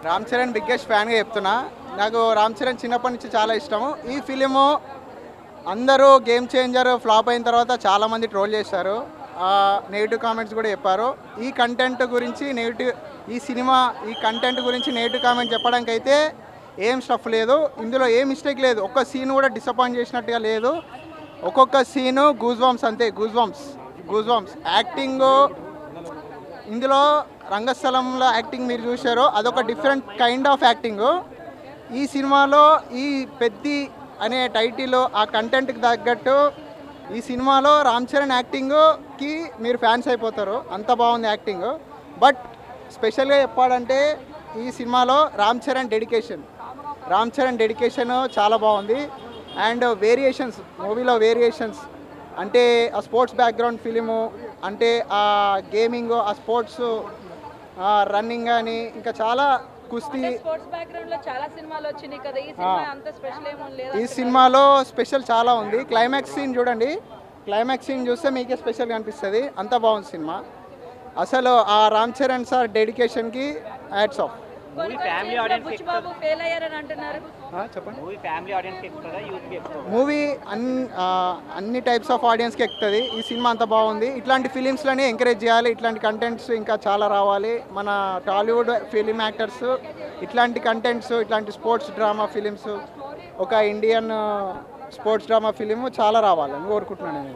Ram Charan biggest ఫ్యాన్గా చెప్తున్నా. నాకు రామ్ చరణ్ చిన్నప్పటి నుంచి చాలా ఇష్టము. ఈ ఫిలిము అందరూ గేమ్ చేంజర్ ఫ్లాప్ అయిన తర్వాత చాలామంది ట్రోల్ చేశారు, నెగిటివ్ కామెంట్స్ కూడా చెప్పారు. ఈ కంటెంట్ గురించి ఈ సినిమా ఈ కంటెంట్ గురించి నెగిటివ్ కామెంట్ చెప్పడానికి అయితే ఏం స్టఫ్ లేదు, ఇందులో ఏ మిస్టేక్ లేదు, ఒక్క సీన్ కూడా డిసప్పాయింట్ చేసినట్టుగా లేదు. ఒక్కొక్క సీను గూజ్ బంప్స్ అంతే, గూజ్ బంప్స్. యాక్టింగ్ ఇందులో రంగస్థలంలో యాక్టింగ్ మీరు చూశారో అదొక డిఫరెంట్ కైండ్ ఆఫ్ యాక్టింగ్. ఈ సినిమాలో ఈ పెద్ది అనే టైటిల్ ఆ కంటెంట్కి తగ్గట్టు ఈ సినిమాలో రామ్ చరణ్ యాక్టింగ్కి మీరు ఫ్యాన్స్ అయిపోతారు, అంత బాగుంది యాక్టింగ్. బట్ స్పెషల్గా చెప్పాలంటే ఈ సినిమాలో రామ్ చరణ్ డెడికేషన్ చాలా బాగుంది. అండ్ మూవీలో వేరియేషన్స్ అంటే ఆ స్పోర్ట్స్ బ్యాక్గ్రౌండ్ ఫిలిము, అంటే ఆ గేమింగ్, ఆ స్పోర్ట్స్, రన్నింగ్ కానీ ఇంకా చాలా కుస్తీ. ఈ సినిమాలో స్పెషల్ చాలా ఉంది. క్లైమాక్స్ సీన్ చూడండి, క్లైమాక్స్ సీన్ చూస్తే మీకే స్పెషల్గా అనిపిస్తుంది, అంత బాగుంది సినిమా. అసలు ఆ రామ్ చరణ్ సార్ డెడికేషన్కి హ్యాట్స్ ఆఫ్. మూవీ అన్ని టైప్స్ ఆఫ్ ఆడియన్స్కి ఎక్కుతుంది. ఈ సినిమా అంత బాగుంది. ఇట్లాంటి ఫిలిమ్స్లని ఎంకరేజ్ చేయాలి, ఇట్లాంటి కంటెంట్స్ ఇంకా చాలా రావాలి. మన టాలీవుడ్ ఫిలిం యాక్టర్స్ ఇట్లాంటి కంటెంట్స్, ఇట్లాంటి స్పోర్ట్స్ డ్రామా ఫిలిమ్స్, ఒక ఇండియన్ స్పోర్ట్స్ డ్రామా ఫిలిం చాలా రావాలని కోరుకుంటున్నాను నేను.